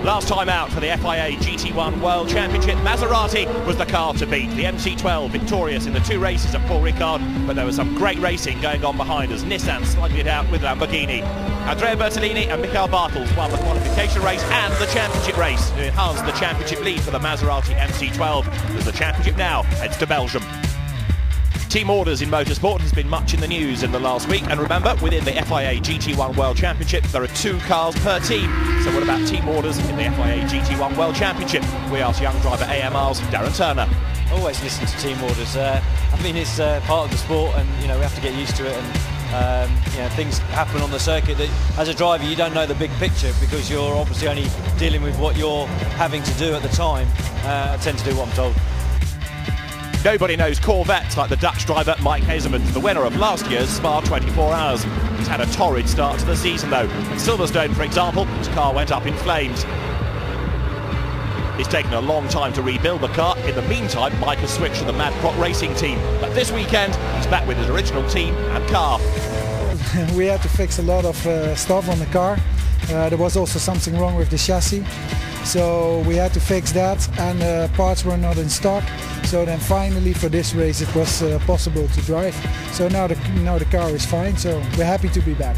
Last time out for the FIA GT1 World Championship, Maserati was the car to beat. The MC12 victorious in the two races at Paul Ricard, but there was some great racing going on behind us. Nissan slugged it out with Lamborghini. Andrea Bertolini and Michael Bartels won the qualification race and the championship race to enhance the championship lead for the Maserati MC12 as the championship now heads to Belgium. Team orders in motorsport has been much in the news in the last week, and remember, within the FIA GT1 World Championship there are 2 cars per team. So what about team orders in the FIA GT1 World Championship? We asked young driver AMR's Darren Turner. Always listen to team orders. I mean, it's part of the sport, and we have to get used to it. And things happen on the circuit that, as a driver, you don't know the big picture because you're obviously only dealing with what you're having to do at the time. I tend to do what I'm told. Nobody knows Corvettes like the Dutch driver Mike Hazemans, the winner of last year's Spa-Francorchamps. He's had a torrid start to the season though. At Silverstone, for example, his car went up in flames. It's taken a long time to rebuild the car. In the meantime, Mike has switched to the Mad Prop Racing team. But this weekend, he's back with his original team and car. We had to fix a lot of stuff on the car. There was also something wrong with the chassis. So we had to fix that, and parts were not in stock. So then finally for this race it was possible to drive. So now the car is fine, so we're happy to be back.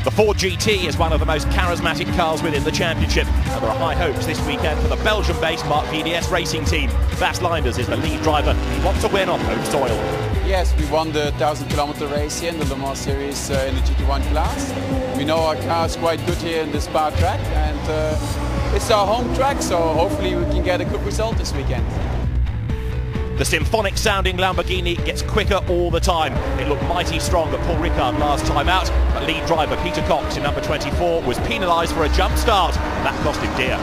The Ford GT is one of the most charismatic cars within the championship, and there are high hopes this weekend for the Belgium-based Mark VDS racing team. Bas Leinders is the lead driver. He wants to win on home soil. Yes, we won the 1,000-kilometer race here in the Le Mans Series in the GT1 class. We know our car is quite good here in the Spa track, and it's our home track, so hopefully we can get a good result this weekend. The symphonic-sounding Lamborghini gets quicker all the time. It looked mighty strong at Paul Ricard last time out, but lead driver Peter Cox in number 24 was penalised for a jump start. That cost him dear.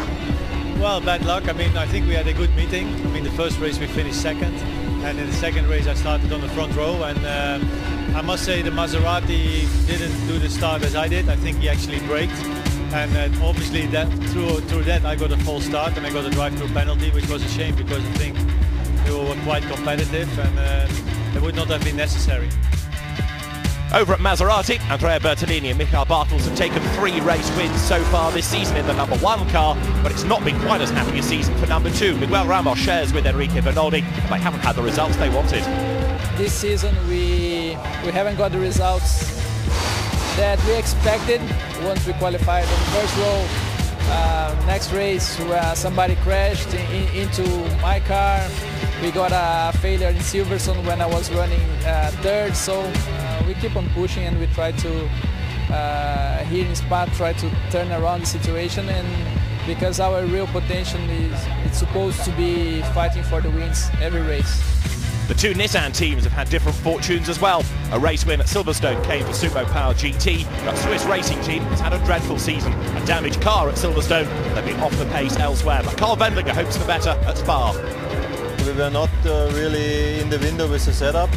Well, bad luck. I mean, I think we had a good meeting. I mean, the first race we finished second, and in the second race I started on the front row, and I must say the Maserati didn't do the start as I did. I think he actually braked, and obviously that through that I got a false start and I got a drive-through penalty, which was a shame because I think we were quite competitive and it would not have been necessary. Over at Maserati, Andrea Bertolini and Michael Bartels have taken 3 race wins so far this season in the number 1 car, but it's not been quite as happy a season for number 2. Miguel Ramos shares with Enrique Bernoldi, and they haven't had the results they wanted. This season we haven't got the results that we expected once we qualified in the first row. Next race somebody crashed into my car. We got a failure in Silverstone when I was running third, so we keep on pushing, and we try to here in Spa try to turn around the situation, and because our real potential is it's supposed to be fighting for the wins every race. The 2 Nissan teams have had different fortunes as well. A race win at Silverstone came for Sumo Power GT, but Swiss racing team has had a dreadful season. A damaged car at Silverstone, they've been off the pace elsewhere, but Carl Wendlinger hopes for better at Spa. We were not really in the window with the setup.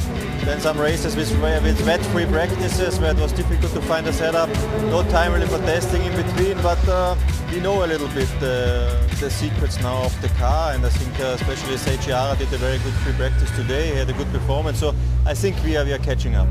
Then some races with wet-free practices where it was difficult to find a setup. No time really for testing in between, but we know a little bit the secrets now of the car, and I think especially Sechiara did a very good free practice today. He had a good performance, so I think we are catching up.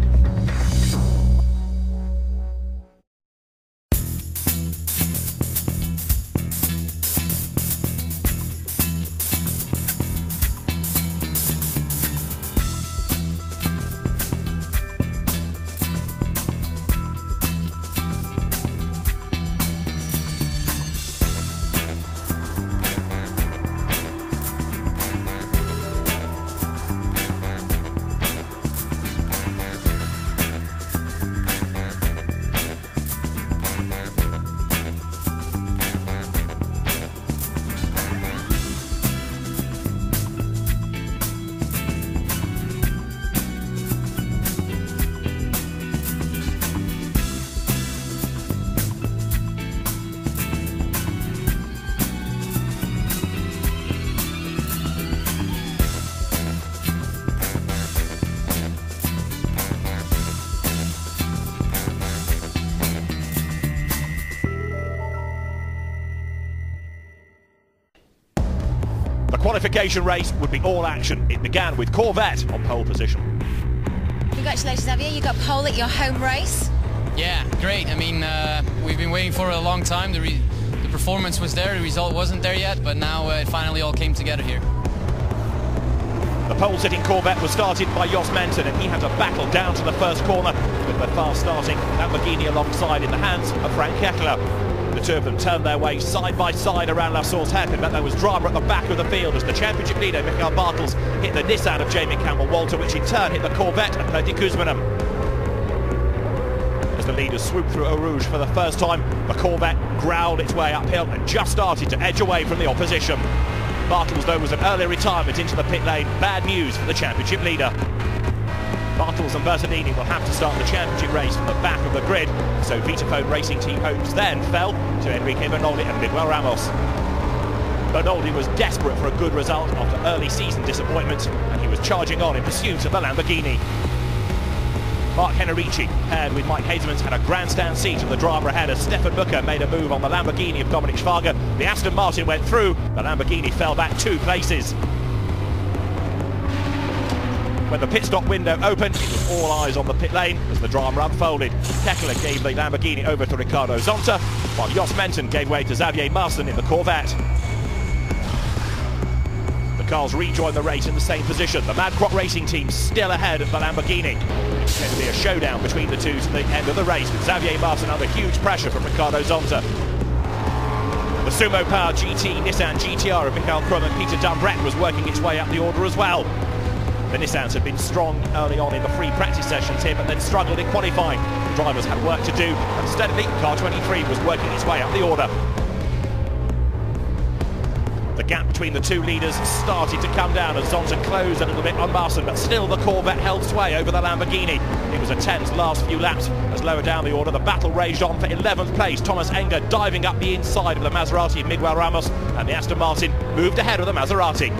The qualification race would be all action. It began with Corvette on pole position. Congratulations, Javier. You got pole at your home race. Yeah, great. I mean, we've been waiting for a long time. The performance was there, the result wasn't there yet, but now it finally all came together here. The pole-sitting Corvette was started by Jos Menton, and he had to battle down to the first corner with the fast-starting Lamborghini alongside in the hands of Frank Kekler. The two of them turned their way side by side around La Source hairpin, but there was drama at the back of the field as the championship leader, Michael Bartels, hit the Nissan of Jamie Campbell-Walter, which in turn hit the Corvette of Peti Kuzmanen. As the leaders swooped through Eau Rouge for the first time, the Corvette growled its way uphill and just started to edge away from the opposition. Bartels, though, was an early retirement into the pit lane. Bad news for the championship leader. Bartels and Bertolini will have to start the championship race from the back of the grid, so Vitaphone Racing Team hopes then fell to Enrique Bernoldi and Miguel Ramos. Bernoldi was desperate for a good result after early season disappointment, and he was charging on in pursuit of the Lamborghini. Mark Henrici, paired with Mike Hazemans, had a grandstand seat of the drama ahead as Stefan Mucker made a move on the Lamborghini of Dominic Schwager. The Aston Martin went through, the Lamborghini fell back 2 places. When the pit stop window opened, it was all eyes on the pit lane as the drama unfolded. Kekler gave the Lamborghini over to Ricardo Zonta, while Jos Menton gave way to Xavier Marson in the Corvette. The cars rejoined the race in the same position. The Mad Crop Racing Team still ahead of the Lamborghini. It's going to be a showdown between the two to the end of the race, with Xavier Marson under huge pressure from Ricardo Zonta. The Sumo Power GT Nissan GTR of Michael Krum and Peter Dumbrek was working its way up the order as well. The Nissans had been strong early on in the free practice sessions here, but then struggled in qualifying. The drivers had work to do, and steadily Car 23 was working its way up the order. The gap between the two leaders started to come down as Zonta closed a little bit on Marson, but still the Corvette held sway over the Lamborghini. It was a tense last few laps as lower down the order the battle raged on for 11th place. Thomas Enger diving up the inside of the Maserati of Miguel Ramos, and the Aston Martin moved ahead of the Maserati.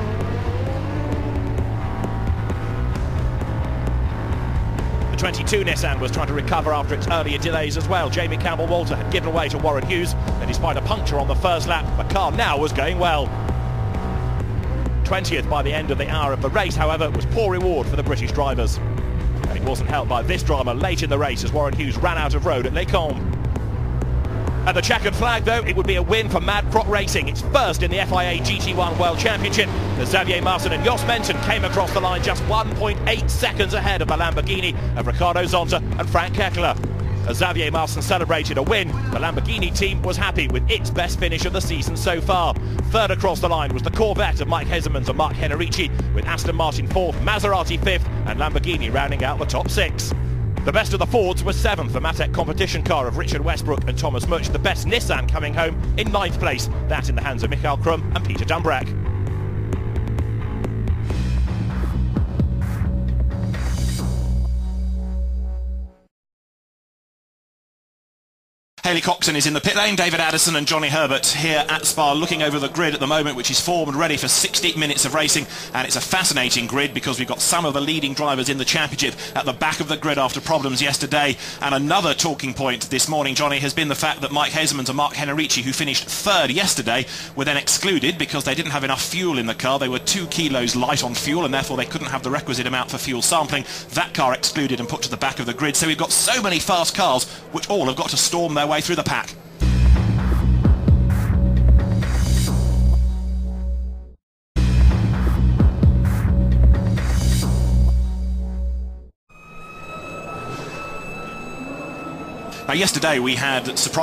The 22 Nissan was trying to recover after its earlier delays as well. Jamie Campbell-Walter had given away to Warren Hughes, and despite a puncture on the first lap, the car now was going well. 20th by the end of the hour of the race, however, was poor reward for the British drivers. And it wasn't helped by this drama late in the race as Warren Hughes ran out of road at Les Combes. At the checkered flag, though, it would be a win for Mad Crop Racing. It's first in the FIA GT1 World Championship as Xavier Marson and Jos Menton came across the line just 1.8 seconds ahead of the Lamborghini of Ricardo Zonta and Frank Kekler. As Xavier Marson celebrated a win, the Lamborghini team was happy with its best finish of the season so far. Third across the line was the Corvette of Mike Hazemans and Mark Henrici, with Aston Martin 4th, Maserati 5th and Lamborghini rounding out the top 6. The best of the Fords was 7th, the Matec competition car of Richard Westbrook and Thomas Much. The best Nissan coming home in 9th place, that in the hands of Michael Krum and Peter Dumbrek. Haley Coxon is in the pit lane. David Addison and Johnny Herbert here at Spa looking over the grid at the moment, which is formed and ready for 60 minutes of racing. And it's a fascinating grid because we've got some of the leading drivers in the championship at the back of the grid after problems yesterday. And another talking point this morning, Johnny, has been the fact that Mike Hazemans and Mark Henrici, who finished 3rd yesterday, were then excluded because they didn't have enough fuel in the car. They were 2 kilos light on fuel and therefore they couldn't have the requisite amount for fuel sampling. That car excluded and put to the back of the grid. So we've got so many fast cars which all have got to storm their way through the pack. Now, yesterday we had surprise